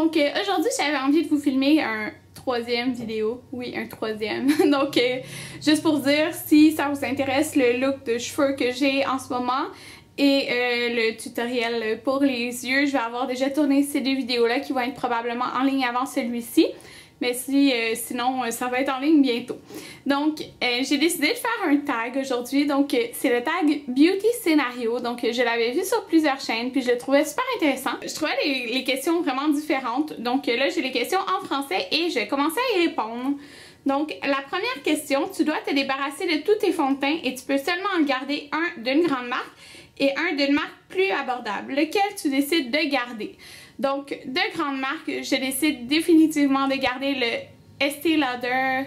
Donc aujourd'hui j'avais envie de vous filmer un troisième vidéo, oui un troisième, donc juste pour dire si ça vous intéresse le look de cheveux que j'ai en ce moment et le tutoriel pour les yeux, je vais avoir déjà tourné ces deux vidéos là qui vont être probablement en ligne avant celui-ci. Mais sinon, ça va être en ligne bientôt. Donc, j'ai décidé de faire un tag aujourd'hui. Donc, c'est le tag Beauty Scénario. Donc, je l'avais vu sur plusieurs chaînes, puis je le trouvais super intéressant. Je trouvais les questions vraiment différentes. Donc, là, j'ai les questions en français et je vais commencer à y répondre. Donc, la première question, tu dois te débarrasser de tous tes fonds de teint et tu peux seulement en garder un d'une grande marque et un d'une marque plus abordable. Lequel tu décides de garder? Donc, de grandes marques, je décide définitivement de garder le Estée Lauder,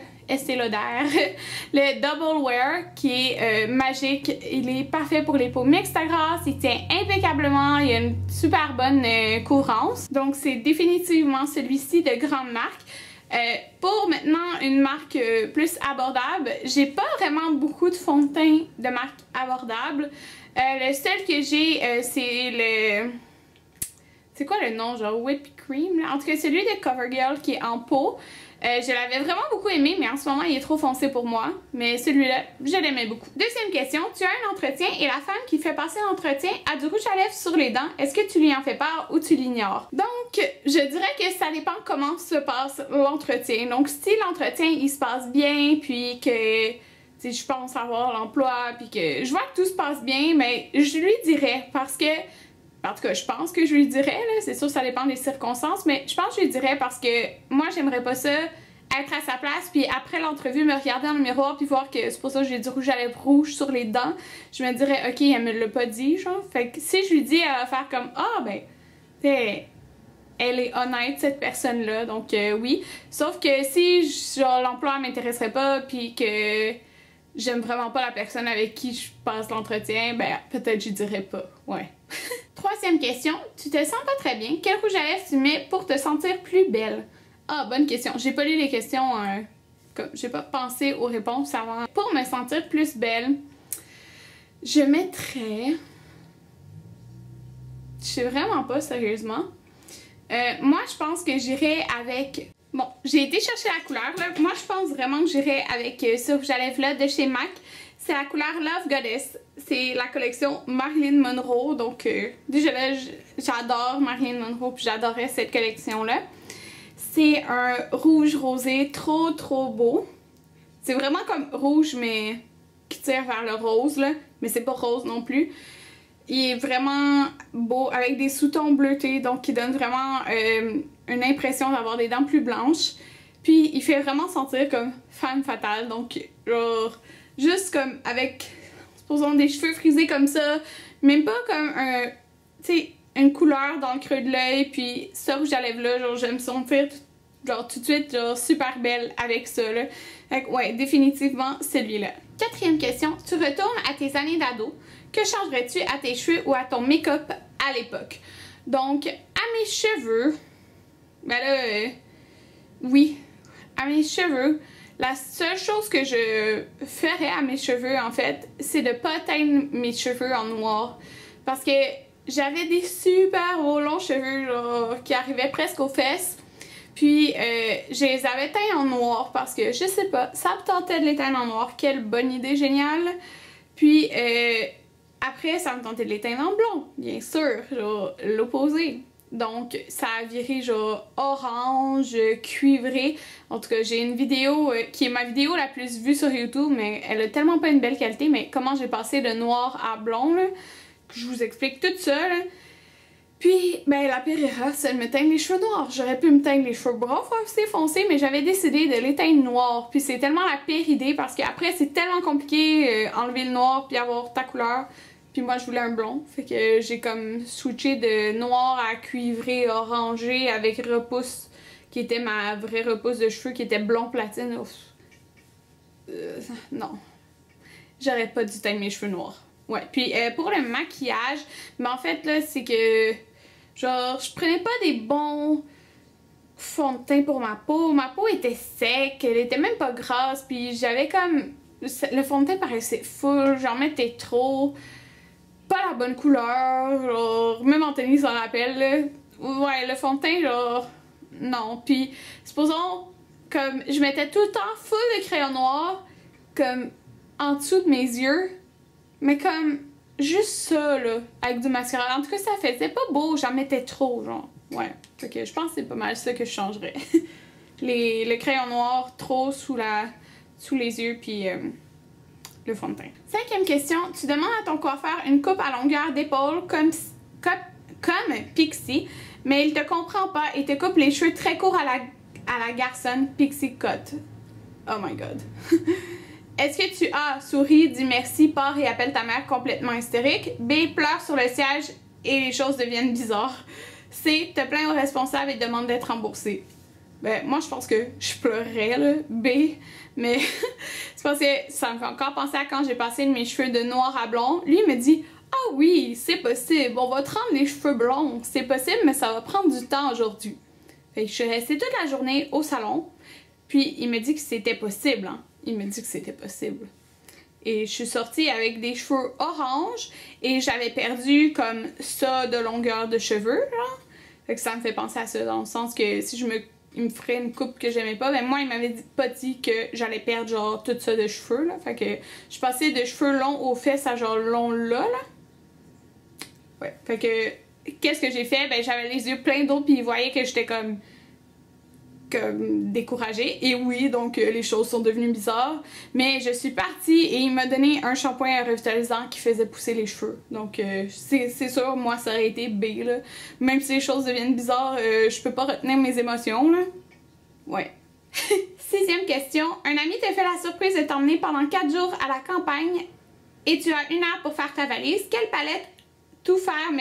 le Double Wear qui est magique. Il est parfait pour les peaux mixtes à grasse, il tient impeccablement, il a une super bonne couvrance. Donc, c'est définitivement celui-ci de grande marque. Pour maintenant une marque plus abordable, j'ai pas vraiment beaucoup de fond de teint de marque abordable. Le seul que j'ai, c'est le... C'est quoi le nom? Genre Whipped Cream? Là? En tout cas, celui de CoverGirl qui est en peau. Je l'avais vraiment beaucoup aimé, mais en ce moment, il est trop foncé pour moi. Mais celui-là, je l'aimais beaucoup. Deuxième question. Tu as un entretien et la femme qui fait passer l'entretien a du rouge à lèvres sur les dents. Est-ce que tu lui en fais part ou tu l'ignores? Donc, je dirais que ça dépend comment se passe l'entretien. Donc, si l'entretien, il se passe bien, puis que... je pense avoir l'emploi, puis que je vois que tout se passe bien, mais je lui dirais parce que... En tout cas, je pense que je lui dirais, c'est sûr ça dépend des circonstances, mais je pense que je lui dirais parce que moi, j'aimerais pas ça être à sa place, puis après l'entrevue, me regarder dans le miroir, puis voir que c'est pour ça que j'ai du rouge à lèvres rouge sur les dents. Je me dirais, ok, elle me l'a pas dit, genre. Fait que si je lui dis, elle va faire comme, ah, ben, elle est honnête, cette personne-là, donc oui. Sauf que si, genre, l'emploi m'intéresserait pas, puis que j'aime vraiment pas la personne avec qui je passe l'entretien, ben, peut-être je dirais pas, ouais. Troisième question, tu te sens pas très bien. Quel rouge à lèvres tu mets pour te sentir plus belle? Ah, bonne question. J'ai pas lu les questions, j'ai pas pensé aux réponses avant. Pour me sentir plus belle, je mettrais... Je sais vraiment pas, sérieusement. Moi, je pense que j'irais avec... Bon, j'ai été chercher la couleur, là. Moi, je pense vraiment que j'irais avec ce rouge à lèvres-là de chez MAC. C'est la couleur Love Goddess. C'est la collection Marilyn Monroe. Donc, déjà là, j'adore Marilyn Monroe, puis j'adorais cette collection-là. C'est un rouge rosé trop beau. C'est vraiment comme rouge, mais qui tire vers le rose, là. Mais c'est pas rose non plus. Il est vraiment beau, avec des sous-tons bleutés, donc qui donne vraiment une impression d'avoir des dents plus blanches. Puis, il fait vraiment sentir comme femme fatale. Donc, genre... Juste comme avec, supposons, des cheveux frisés comme ça, même pas comme un, tu sais, une couleur dans le creux de l'œil, puis ça rouge à lèvres là, genre j'aime sentir, genre tout de suite, genre super belle avec ça là. Fait que ouais, définitivement celui-là. Quatrième question, tu retournes à tes années d'ado, que changerais-tu à tes cheveux ou à ton make-up à l'époque? Donc, à mes cheveux, ben là, oui, à mes cheveux, la seule chose que je ferais à mes cheveux, en fait, c'est de pas teindre mes cheveux en noir. Parce que j'avais des super beaux longs cheveux, genre, qui arrivaient presque aux fesses. Puis, je les avais teints en noir parce que, je sais pas, ça me tentait de les teindre en noir. Quelle bonne idée géniale! Puis, après, ça me tentait de les teindre en blond, bien sûr, genre, l'opposé. Donc, ça a viré genre orange, cuivré. En tout cas, j'ai une vidéo qui est ma vidéo la plus vue sur YouTube, mais elle a tellement pas une belle qualité. Mais comment j'ai passé de noir à blond, là, que je vous explique tout ça, là. Puis, ben, la pire erreur, c'est de me teindre les cheveux noirs. J'aurais pu me teindre les cheveux bruns foncés, mais j'avais décidé de les teindre noirs. Puis c'est tellement la pire idée parce qu'après, c'est tellement compliqué enlever le noir puis avoir ta couleur. Puis moi, je voulais un blond. Fait que j'ai comme switché de noir à cuivré, orangé avec repousse, qui était ma vraie repousse de cheveux, qui était blond platine. Non. J'aurais pas dû teindre mes cheveux noirs. Ouais. Puis pour le maquillage, mais en fait, là, c'est que, genre, je prenais pas des bons fonds de teint pour ma peau. Ma peau était sec, elle était même pas grasse, puis j'avais comme... Le fond de teint paraissait full, j'en mettais trop... Pas la bonne couleur, genre, même Anthony s'en rappelle, là. Ouais, le fond de teint, genre, non. Puis, supposons, comme, je mettais tout le temps full de crayon noir, comme, en dessous de mes yeux, mais comme, juste ça, là, avec du mascara. En tout cas, ça faisait pas beau, j'en mettais trop, genre. Ouais, fait que je pense que c'est pas mal ça que je changerais. Le crayon noir trop sous les yeux, puis le fond de teint. 5e question, tu demandes à ton coiffeur une coupe à longueur d'épaule comme Pixie, mais il te comprend pas et te coupe les cheveux très courts à la garçonne Pixie Cut. Oh my god. Est-ce que tu A. Souris, dis merci, pars et appelle ta mère complètement hystérique. B. Pleure sur le siège et les choses deviennent bizarres. C. Te plains au responsable et demande d'être remboursé. Ben, moi, je pense que je pleurerais, là. B. Mais c'est parce que ça me fait encore penser à quand j'ai passé mes cheveux de noir à blond. Lui, il me dit « Ah oui, c'est possible. On va te rendre les cheveux blonds. C'est possible, mais ça va prendre du temps aujourd'hui. » Fait que je suis restée toute la journée au salon. Puis, il me dit que c'était possible, hein. Il me dit que c'était possible. Et je suis sortie avec des cheveux orange et j'avais perdu comme ça de longueur de cheveux, genre. Fait que ça me fait penser à ça, dans le sens que si il me ferait une coupe que j'aimais pas, ben moi, il m'avait pas dit que j'allais perdre genre tout ça de cheveux, là. Fait que je passais de cheveux longs aux fesses à genre long là. Ouais. Fait que, qu'est-ce que j'ai fait? Ben j'avais les yeux pleins d'eau puis il voyait que j'étais comme découragée. Et oui, donc les choses sont devenues bizarres. Mais je suis partie et il m'a donné un shampoing revitalisant qui faisait pousser les cheveux. Donc c'est sûr, moi ça aurait été B, là. Même si les choses deviennent bizarres, je peux pas retenir mes émotions, là. Ouais. 6e question. Un ami te fait la surprise de t'emmener pendant 4 jours à la campagne et tu as 1 heure pour faire ta valise. Quelle palette à tout faire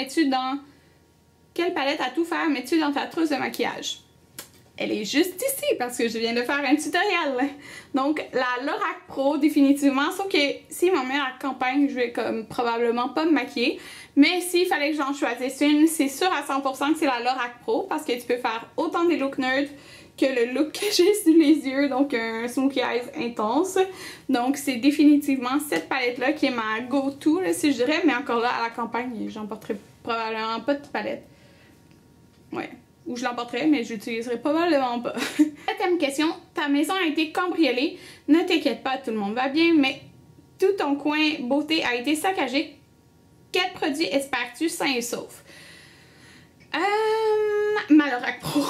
mets-tu dans ta trousse de maquillage? Elle est juste ici parce que je viens de faire un tutoriel. Donc la Lorac Pro définitivement, sauf que si m'en met à la campagne, je vais comme probablement pas me maquiller. Mais s'il fallait que j'en choisisse une, c'est sûr à 100% que c'est la Lorac Pro parce que tu peux faire autant des looks nerds que le look que j'ai sur les yeux, donc un smokey eyes intense. Donc c'est définitivement cette palette là qui est ma go-to si je dirais, mais encore là à la campagne, j'emporterai probablement pas de palette. Ouais. Ou je l'emporterai, mais je l'utiliserai probablement pas. 7e question. Ta maison a été cambriolée. Ne t'inquiète pas, tout le monde va bien, mais tout ton coin beauté a été saccagé. Quel produit espères-tu sain et sauf? Ma Lorac Pro.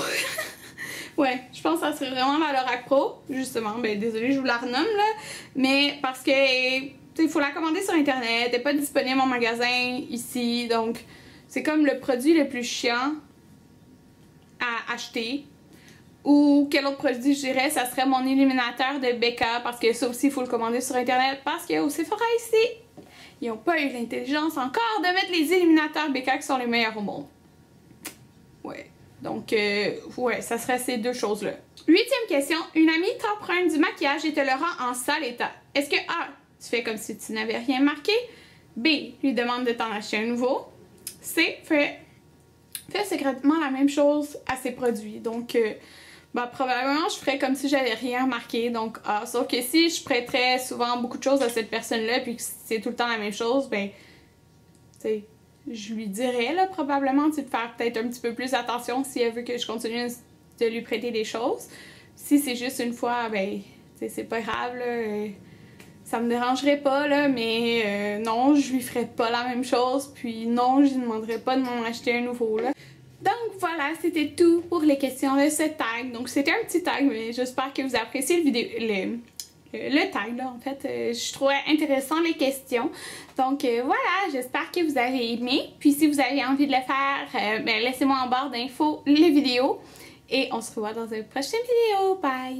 Ouais, je pense que ça serait vraiment ma Lorac Pro. Justement, ben désolée, je vous la renomme là. Mais parce que, il faut la commander sur internet. Elle n'est pas disponible en magasin ici. Donc, c'est comme le produit le plus chiant à acheter. Ou quel autre produit je dirais, ça serait mon illuminateur de Becca, parce que ça aussi il faut le commander sur internet, parce qu'au Sephora ici, ils n'ont pas eu l'intelligence encore de mettre les illuminateurs Becca qui sont les meilleurs au monde. Ouais, donc ouais, ça serait ces deux choses là. 8e question, une amie t'emprunte du maquillage et te le rend en sale état. Est-ce que A, tu fais comme si tu n'avais rien marqué? B, lui demande de t'en acheter un nouveau? C, fais secrètement la même chose à ses produits. Donc, bah, probablement, je ferais comme si j'avais rien remarqué. Donc, A. Sauf que si je prêterais souvent beaucoup de choses à cette personne-là, puis que c'est tout le temps la même chose, ben, tu sais, je lui dirais, là, probablement, de faire peut-être un petit peu plus attention si elle veut que je continue de lui prêter des choses. Si c'est juste une fois, ben, tu sais, c'est pas grave, là. Ça me dérangerait pas, là, mais non, je lui ferais pas la même chose, puis non, je lui demanderais pas de m'en acheter un nouveau, là. Donc voilà, c'était tout pour les questions de ce tag. Donc c'était un petit tag, mais j'espère que vous appréciez le tag, là, en fait. Je trouvais intéressant les questions. Donc voilà, j'espère que vous avez aimé. Puis si vous avez envie de le faire, ben, laissez-moi en barre d'infos les vidéos. Et on se revoit dans une prochaine vidéo. Bye!